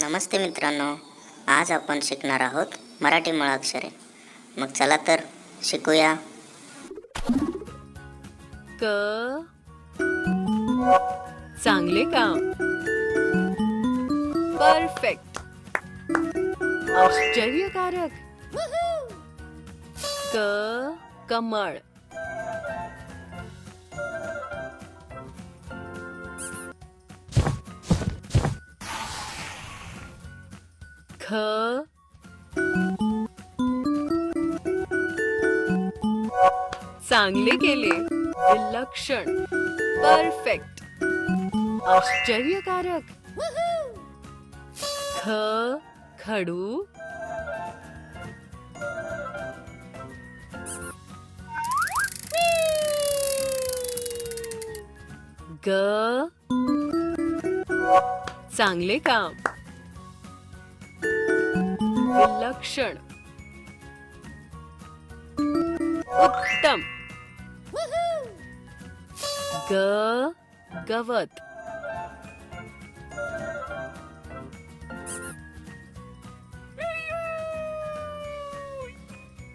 नमस्ते मित्रांनो, आज आपण शिकणार आहोत मराठी मुळाक्षरे. मग चला तर शिकूया. क चांगले काम, परफेक्ट, आश्चर्यकारक. क कमळ, ख चांगले केले, विलक्षण, परफेक्ट, आश्चर्यकारक. ख खडू, ग चांगले काम, विलक्षण, उत्तम. ग गवत,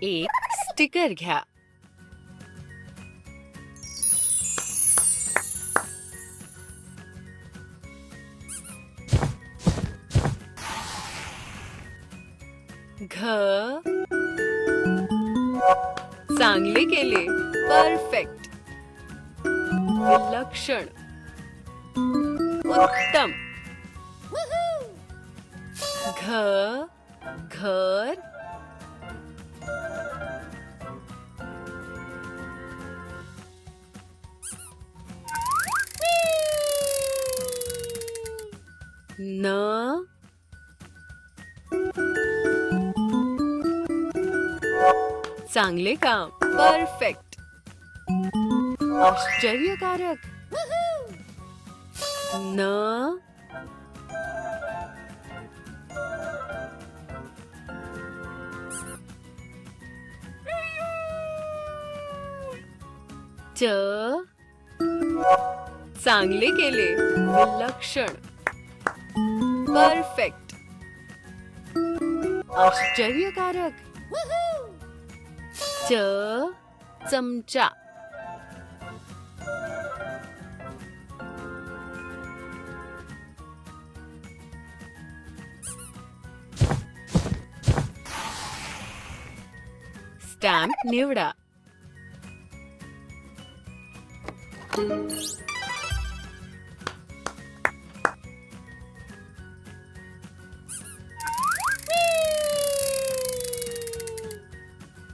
एक स्टिकर घ्या. घ चांगले केले, परफेक्ट, विलक्षण, उत्तम. घ घर, न चांगले काम, परफेक्ट, आश्चर्यकारक. न च चांगले केले, विलक्षण, परफेक्ट, आश्चर्यकारक. च चमचा, स्टॅम्प निवडा.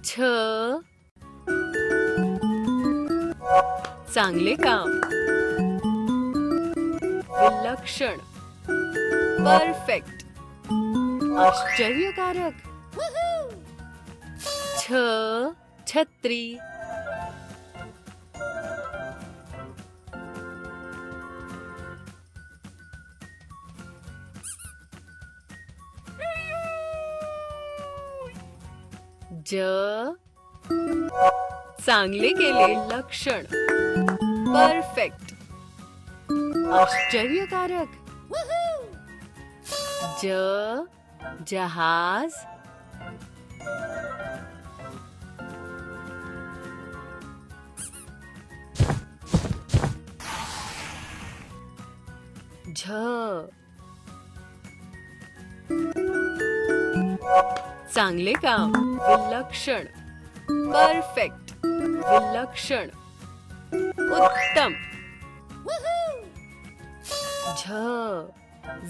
छ चांगले काम, विलक्षण, परफेक्ट, आश्चर्यकारक. छ छत्री, ज चांगले केले, लक्षण, परफेक्ट, आश्चर्यकारक. ज जहाज, झ चांगले काम, विलक्षण, परफेक्ट, विलक्षण, उत्तम. झ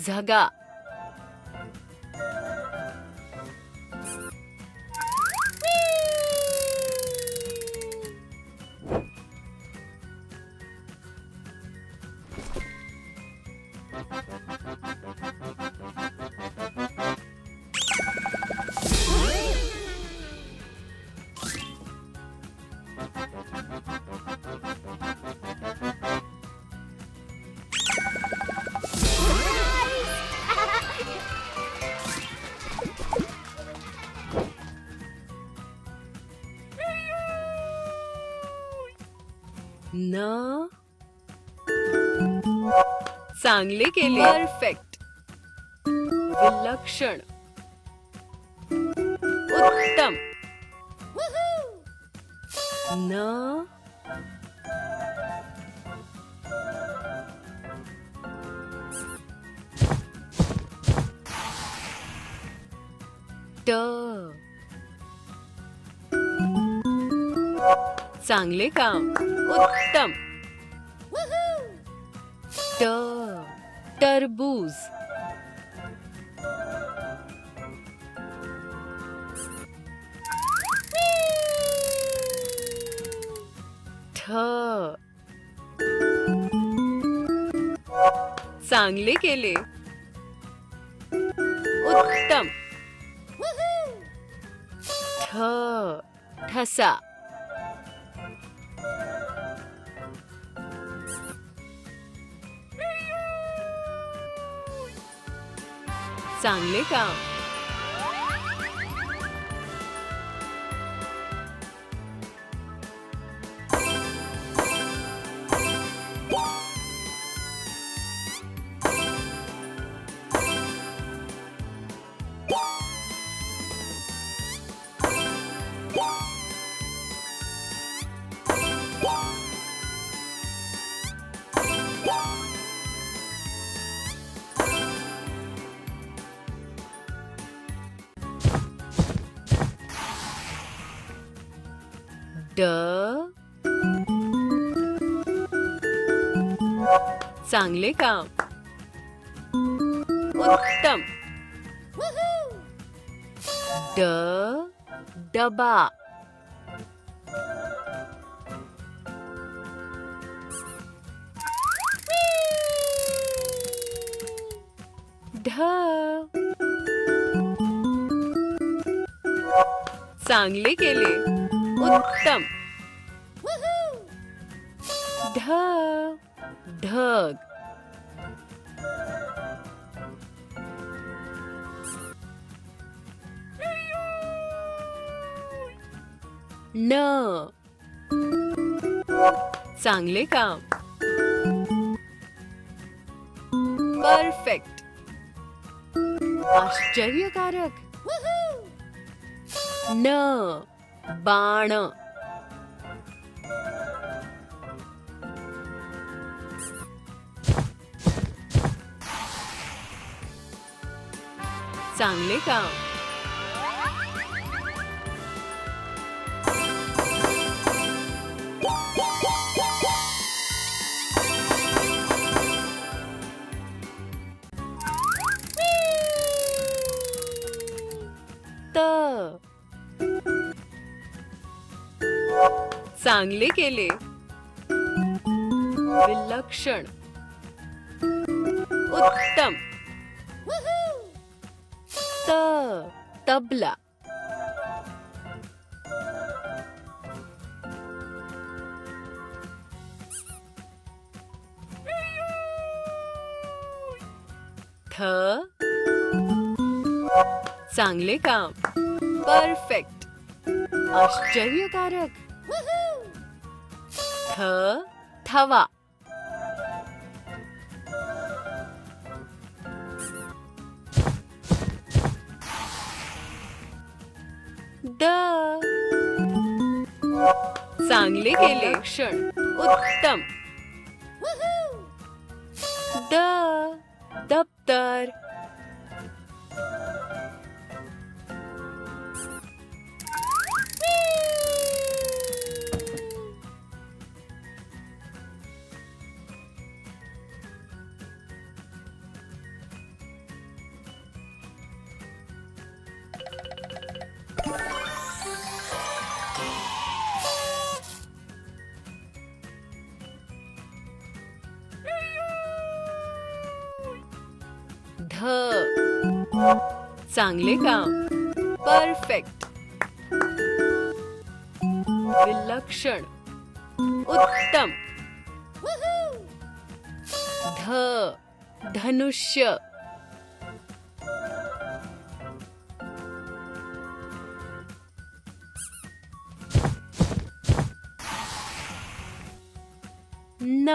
झगा, न चांगले केले, परफेक्ट, विलक्षण, उत्तम. न ट चांगले काम, उत्तम. ट टरबूज, ठ चांगले केले, उत्तम. ठ ठसा, चांगले काम. ड चांगले काम, उत्तम. ड डबा, ढ चांगले केले, उत्तम. ढ ढग, न चांगले काम, परफेक्ट, आश्चर्यकारक. न बाण, चांगले काम. त चांगले केले, विलक्षण, उत्तम. त तबला, थ चांगले काम, परफेक्ट, आश्चर्यकारक. थ थवा, द चांगले केले, क्षण, उत्तम. द दप्तर, ध चांगले काम, परफेक्ट, विलक्षण, उत्तम. ध धनुष्य, न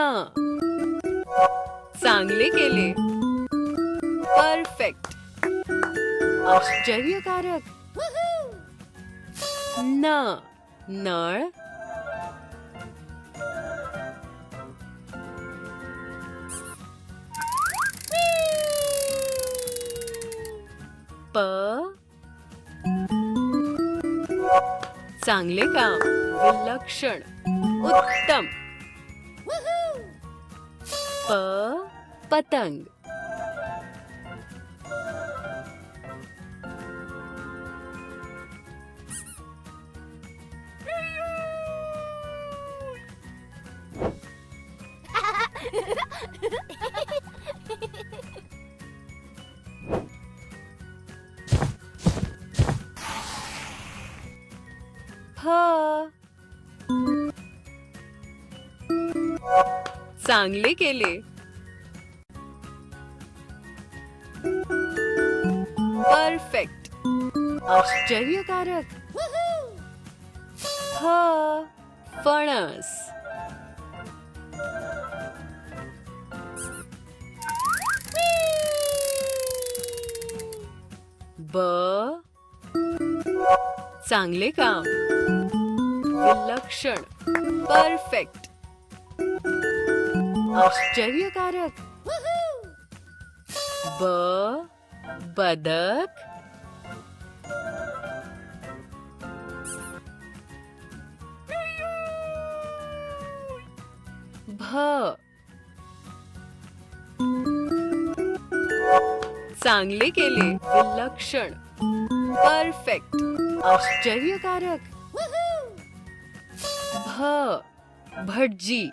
चांगले केले, परफेक्ट, आश्चर्यकारक. न नळ. प चांगले काम. विलक्षण. उत्तम. प पतंग. फ चांगले केले. परफेक्ट. आश्चर्यकारक. फ फणस. ब चांगले काम. विलक्षण. परफेक्ट. आश्चर्यकारक. ब बदक. भ चांगले केले. विलक्षण. परफेक्ट. आश्चर्यकारक. भ भटजी.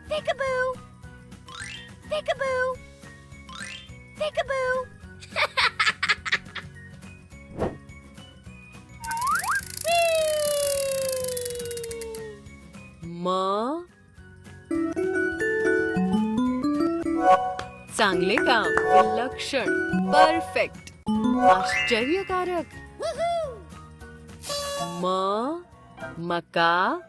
Peekaboo! Peekaboo! Peekaboo! म चांगले काम. विलक्षण. परफेक्ट. आश्चर्यकारक. म मका.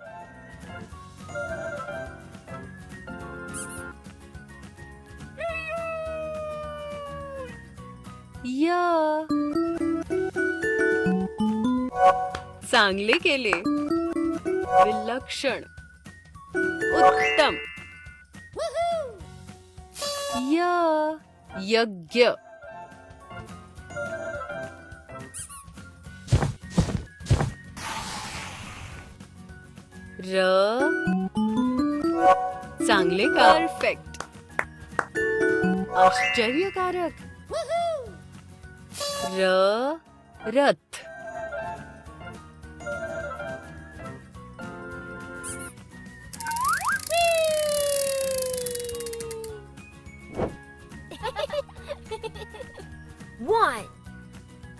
य चांगले केले. विलक्षण. उत्तम. य यज्ञ. र चांगले काम. परफेक्ट. आश्चर्यकारक. र रथ. One,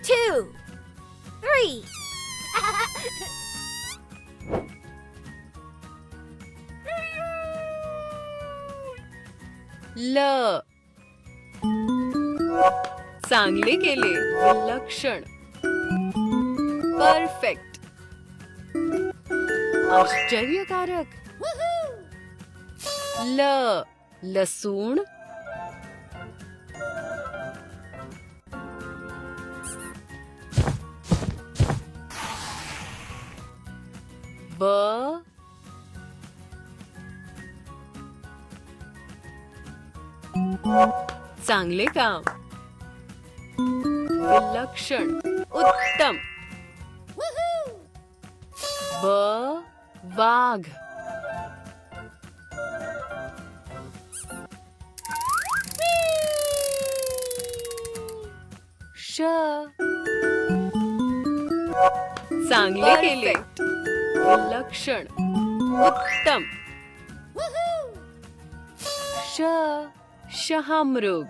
two, three. ल चांगले केले. विलक्षण. परफेक्ट. आश्चर्यकारक. ल लसूण. ब चांगले काम. विलक्षण. उत्तम. ब वाघ. श चांगले केले. विलक्षण. उत्तम. श शहामृग.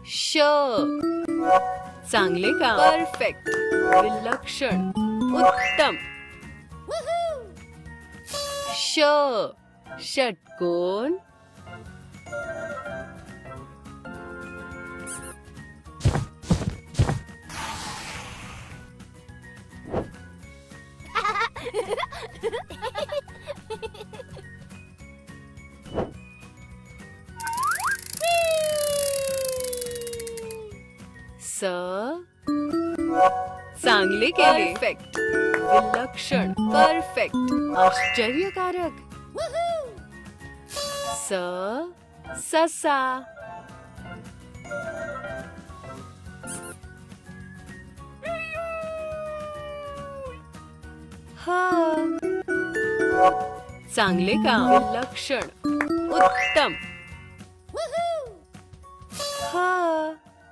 श चांगले काम. परफेक्ट. विलक्षण. उत्तम. श षटकोन. चांगले केले. परफेक्ट. विलक्षण. परफेक्ट. आश्चर्यकारक. ससा. चांगले काम. विलक्षण. उत्तम.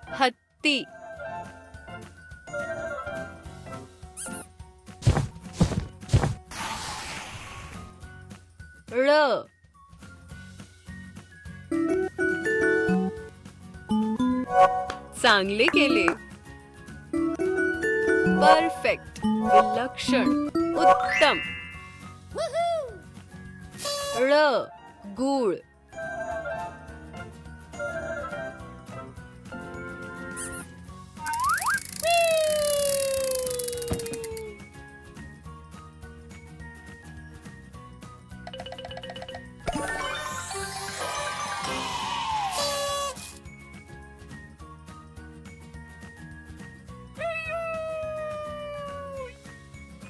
हत्ती. ळ. चांगले केले. परफेक्ट. विलक्षण. उत्तम. ळ. गूळ.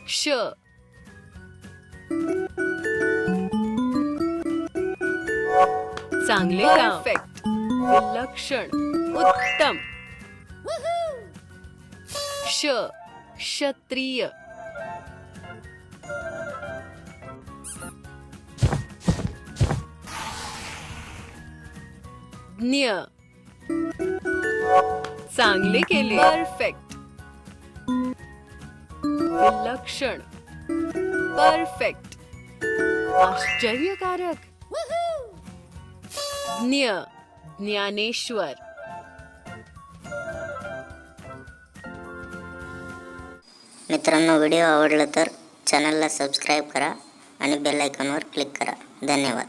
श. चांगले काम. परफेक्ट. विलक्षण. उत्तम. श. क्षत्रिय. ज्ञ. चांगले केले. परफेक्ट. विलक्षण. परफेक्ट. आश्चर्यकारक. ज्ञ. ज्ञानेश्वर. मित्रांनो, व्हिडिओ आवडला तर चॅनलला सबस्क्राईब करा आणि बेल आयकॉनवर क्लिक करा. धन्यवाद.